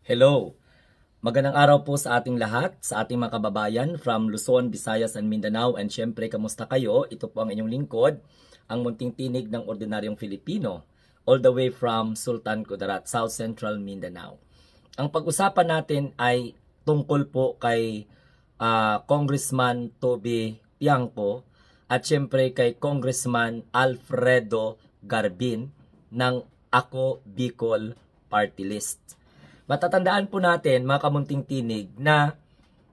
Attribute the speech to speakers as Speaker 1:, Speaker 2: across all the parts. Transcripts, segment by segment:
Speaker 1: Hello! Magandang araw po sa ating lahat, sa ating mga kababayan from Luzon, Visayas, and Mindanao. And syempre, kamusta kayo? Ito po ang inyong lingkod, ang munting tinig ng ordinaryong Filipino, all the way from Sultan Kudarat, South Central Mindanao. Ang pag-usapan natin ay tungkol po kay Congressman Toby Tiangco at syempre kay Congressman Alfredo Garbin ng Ako Bicol Party List. Matatandaan po natin, mga kamunting tinig, na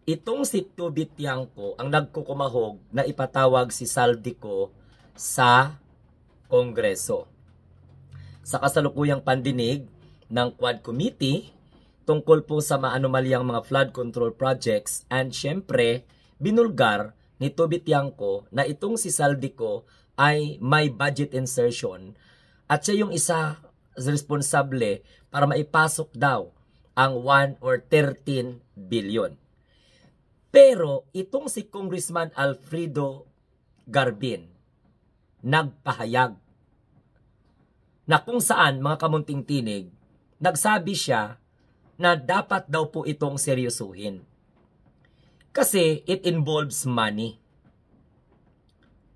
Speaker 1: itong si Toby Tiangco ang nagkukumahog na ipatawag si Saldico sa Kongreso. Sa kasalukuyang pandinig ng Quad Committee tungkol po sa maanumalyang mga flood control projects, and syempre, binulgar ni Toby Tiangco na itong si Saldico ay may budget insertion at siya yung isa responsable para maipasok daw ang 1 or 13 billion. Pero itong si Congressman Alfredo Garbin nagpahayag na kung saan, mga kamunting tinig, nagsabi siya na dapat daw po itong seryosuhin. Kasi it involves money.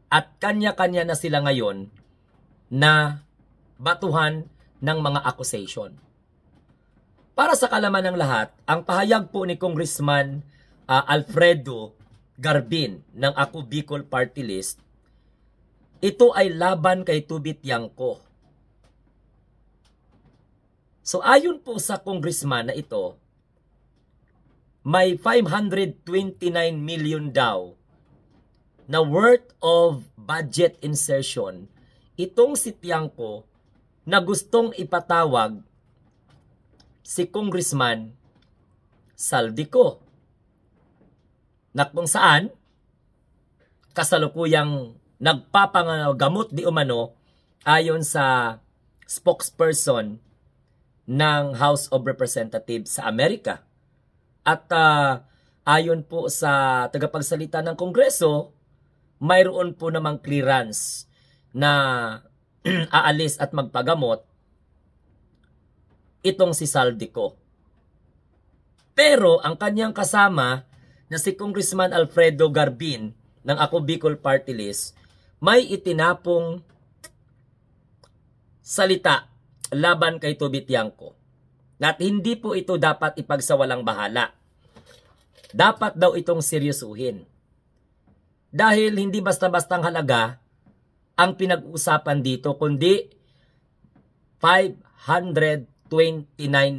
Speaker 1: At kanya-kanya na sila ngayon na batuhan ng mga accusation. Para sa kalaman ng lahat, ang pahayag po ni Congressman Alfredo Garbin ng Ako Bicol Party List, ito ay laban kay Toby Tiangco. So ayon po sa congressman na ito, may 529 million daw na worth of budget insertion itong si Tiangco na gustong ipatawag si Congressman Saldico, na kung saan kasalukuyang nagpapangamot di umano ayon sa spokesperson ng House of Representatives sa Amerika. At ayon po sa tagapagsalita ng Kongreso, mayroon po namang clearance na aalis at magpagamot itong si Saldico. Pero ang kanyang kasama na si Congressman Alfredo Garbin ng Ako Bicol Party List may itinapong salita laban kay Toby Tiangco. At hindi po ito dapat ipagsawalang bahala. Dapat daw itong seryosuhin. Dahil hindi basta-bastang halaga ang pinag-uusapan dito, kundi 529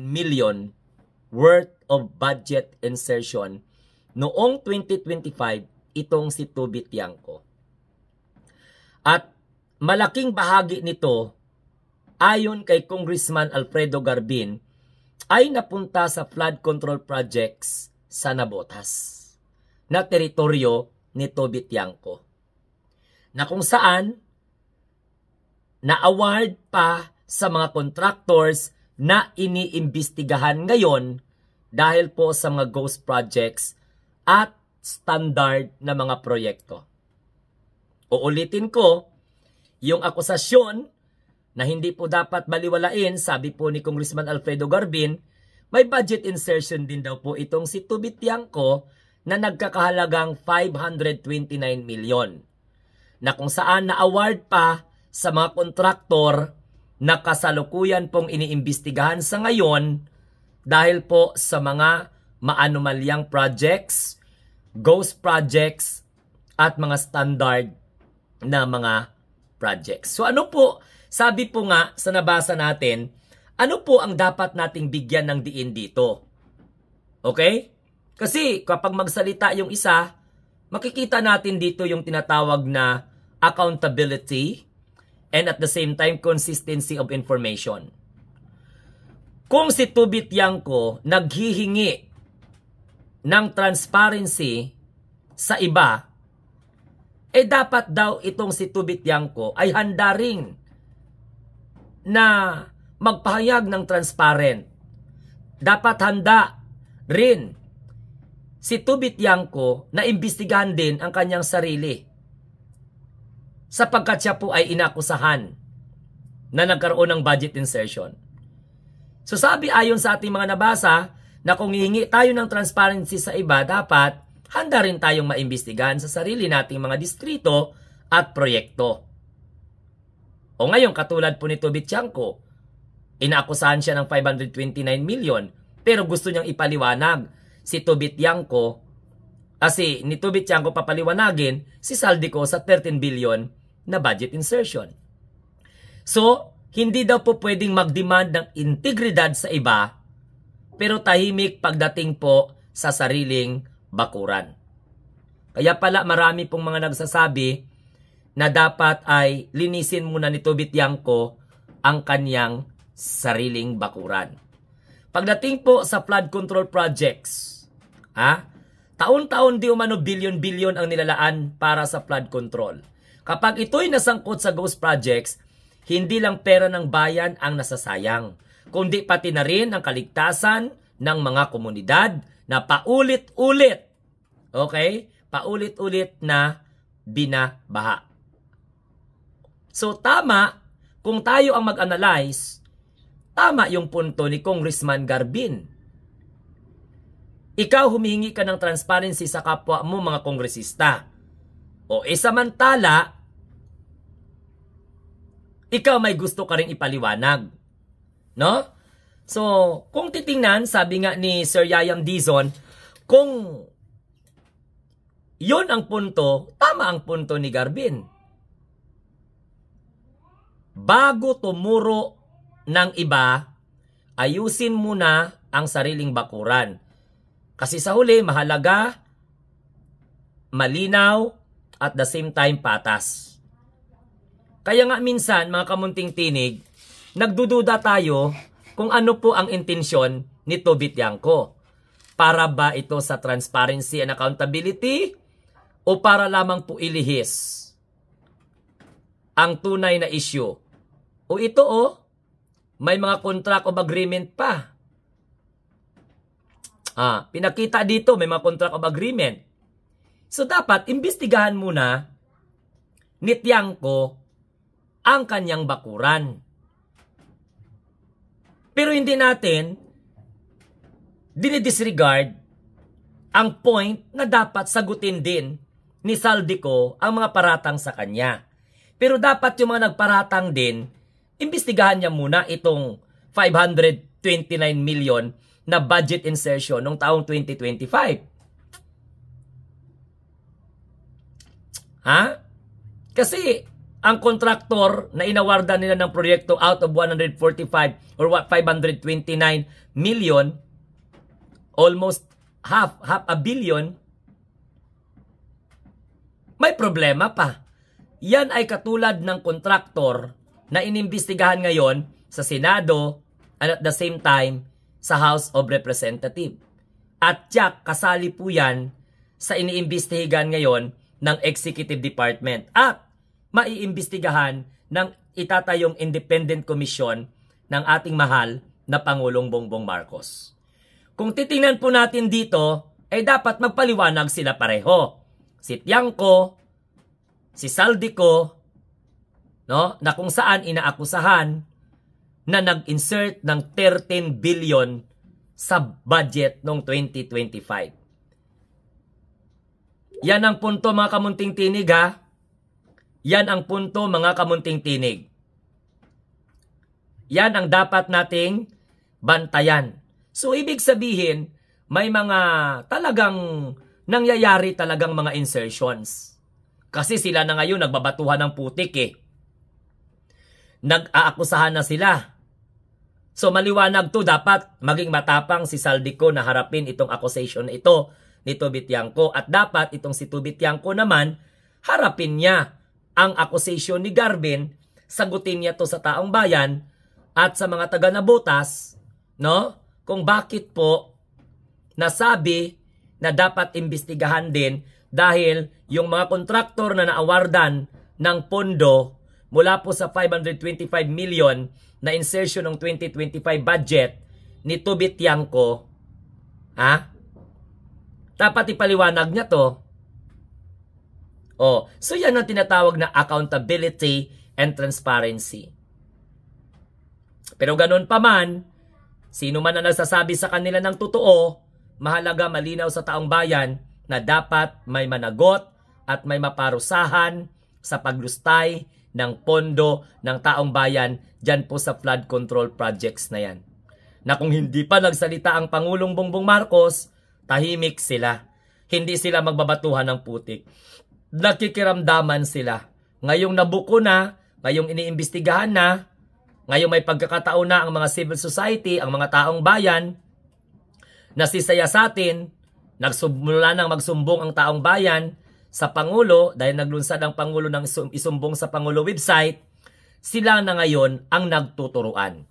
Speaker 1: million worth of budget insertion noong 2025 itong si Toby Tiangco. At malaking bahagi nito, ayon kay Congressman Alfredo Garbin, ay napunta sa flood control projects sa Nabotas na teritoryo ni Toby Tiangco, na kung saan na-award pa sa mga contractors na iniimbestigahan ngayon dahil po sa mga ghost projects at standard na mga proyekto. Uulitin ko, yung akusasyon na hindi po dapat baliwalain, sabi po ni Congressman Alfredo Garbin, may budget insertion din daw po itong si Toby Tiangco na nagkakahalagang 529 million. Na kung saan na-award pa sa mga kontraktor na kasalukuyan pong iniimbestigahan sa ngayon dahil po sa mga maanumalyang projects, ghost projects, at mga standard na mga projects. So ano po, sabi po nga sa nabasa natin, ano po ang dapat nating bigyan ng diin dito? Okay? Kasi kapag magsalita yung isa, makikita natin dito yung tinatawag na accountability and at the same time consistency of information. Kung si Toby Tiangco naghihingi ng transparency sa iba, dapat daw itong si Toby Tiangco ay handa rin na magpahayag ng transparent. Dapat handa rin si Toby Tiangco na imbestigahan din ang kanyang sarili, sapagkat siya po ay inakusahan na nagkaroon ng budget insertion. So sabi ayon sa ating mga nabasa na kung hihingi tayo ng transparency sa iba, dapat handa rin tayong maimbestigahan sa sarili nating mga distrito at proyekto. O ngayon, katulad po ni Tobit Tiangco, inaakusahan siya ng 529 million pero gusto niyang ipaliwanag si Tobit Tiangco kasi ni Tobit Tiangco papaliwanagin si Saldico sa 13 billion na budget insertion. So, hindi daw po pwedeng mag-demand ng integridad sa iba pero tahimik pagdating po sa sariling bakuran. Kaya pala marami pong mga nagsasabi na dapat ay linisin muna ni Tobit Tiangco ang kanyang sariling bakuran. Pagdating po sa flood control projects, taon-taon di umano billion-billion ang nilalaan para sa flood control. Kapag ito'y nasangkot sa ghost projects, hindi lang pera ng bayan ang nasasayang, kundi pati na rin ang kaligtasan ng mga komunidad na paulit-ulit, paulit-ulit na binabaha. So tama, kung tayo ang mag-analyze, tama yung punto ni Congressman Garbin. Ikaw humihingi ka ng transparency sa kapwa mo mga kongresista. O samantala, ikaw may gusto ka rin ipaliwanag. No? So, kung titingnan, sabi nga ni Sir Yayam Dizon, kung yun ang punto, tama ang punto ni Garbin. Bago tumuro ng iba, ayusin muna ang sariling bakuran. Kasi sa huli, mahalaga, malinaw, at the same time patas. Kaya nga minsan, mga kamunting tinig, nagdududa tayo kung ano po ang intensyon ni Tobit Tiangco. Para ba ito sa transparency and accountability o para lamang po ilihis ang tunay na issue? O ito may mga contract of agreement pa. Pinakita dito may mga contract of agreement. So dapat imbestigahan muna ni Tiangco ang kanyang bakuran. Pero hindi natin dinidisregard ang point na dapat sagutin din ni Saldico ang mga paratang sa kanya. Pero dapat yung mga nagparatang din, imbestigahan niya muna itong 529 million na budget insertion noong taong 2025. Kasi ang kontraktor na inawardan nila ng proyekto out of 145 or 529 million, almost half a billion, may problema pa. Yan ay katulad ng kontraktor na inimbestigahan ngayon sa Senado and at the same time sa House of Representatives. At tiyak, kasali po yan sa iniimbestigahan ngayon ng Executive Department at maiimbestigahan ng itatayong Independent Commission ng ating mahal na Pangulong Bongbong Marcos. Kung titingnan po natin dito, ay dapat magpaliwanag sila pareho. Si Tiangco, si Saldico, no, na kung saan inaakusahan na nag-insert ng 13 billion sa budget noong 2025. Yan ang punto mga kamunting tinig Yan ang punto mga kamunting tinig. Yan ang dapat nating bantayan. So ibig sabihin, may mga talagang nangyayari talagang mga insertions. Kasi sila na ngayon nagbabatuhan ng putik Nag-aakusahan na sila. So maliwanag to, dapat maging matapang si Saldico na harapin itong accusation na ito ni Tobit Tiangco. At dapat itong si Tobit Tiangco naman, harapin niya ang accusation ni Garbin, sagutin niya to sa taong bayan at sa mga taga-nabotas, no? Kung bakit po nasabi na dapat imbestigahan din dahil yung mga kontraktor na naawardan ng pondo mula po sa 525 million na insertion ng 2025 budget ni Tobit Tiangco, dapat ipaliwanag niya to. So yan ang tinatawag na accountability and transparency. Pero ganun pa man, Sino man ang nagsasabi sa kanila ng totoo, mahalaga malinaw sa taong bayan na dapat may managot at may maparusahan sa paglustay ng pondo ng taong bayan dyan po sa flood control projects na yan. Na kung hindi pa nagsalita ang Pangulong Bongbong Marcos, tahimik sila. Hindi sila magbabatuhan ng putik. Nakikiramdaman sila. Ngayong nabuko na, ngayong iniimbestigahan na, ngayong may pagkakataon na ang mga civil society, ang mga taong bayan, nasisaya sa atin, nagsimula nang magsumbong ang taong bayan sa Pangulo dahil naglunsad ang Pangulo ng isumbong sa Pangulo website, sila na ngayon ang nagtuturuan.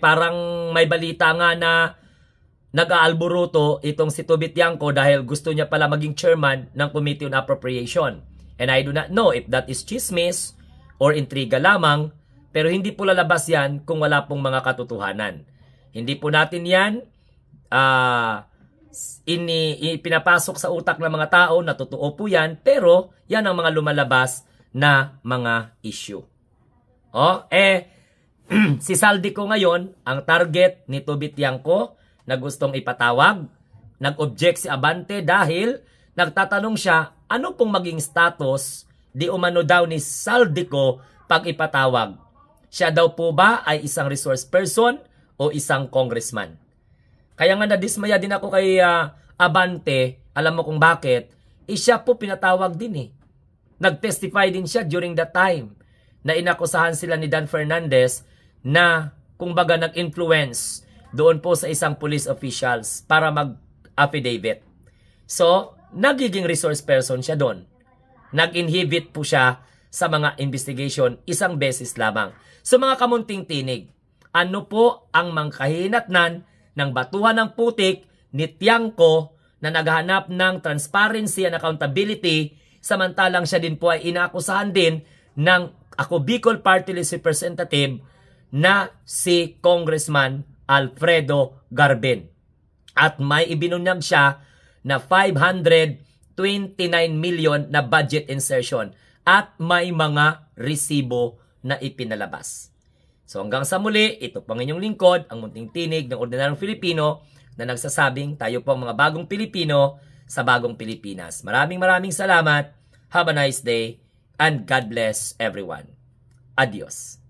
Speaker 1: Parang may balita nga na nag-aalburuto itong si Tobit Tiangco dahil gusto niya pala maging chairman ng Committee on Appropriation. And I do not know if that is chismis or intriga lamang, pero hindi po lalabas yan kung wala pong mga katotohanan. Hindi po natin yan pinapasok sa utak ng mga tao na totoo po yan, pero yan ang mga lumalabas na mga issue. Si Saldico ngayon, ang target ni Tobit Tiangco na gustong ipatawag. Nag-object si Abante dahil nagtatanong siya, ano pong maging status di umano daw ni Saldico pag ipatawag? Siya daw po ba ay isang resource person o isang congressman? Kaya nga nadismaya din ako kay Abante, alam mo kung bakit? Siya po pinatawag din eh. Nag-testify din siya during that time na inakusahan sila ni Dan Fernandez na kumbaga nag-influence doon po sa isang police officials para mag-affidavit. So, nagiging resource person siya doon. Nag-inhibit po siya sa mga investigation isang beses lamang. So mga kamunting tinig, ano po ang mangkahinatnan ng batuhan ng putik ni Tiangco na naghahanap ng transparency and accountability samantalang siya din po ay inaakusahan din ng Ako Bicol Party List Representative na si Congressman Alfredo Garbin. At may ibinunyag siya na 529 million na budget insertion at may mga resibo na ipinalabas. So hanggang sa muli, ito po ang inyong lingkod, ang munting tinig ng ordinaryong Filipino na nagsasabing tayo po ang mga bagong Pilipino sa bagong Pilipinas. Maraming salamat. Have a nice day and God bless everyone. Adios.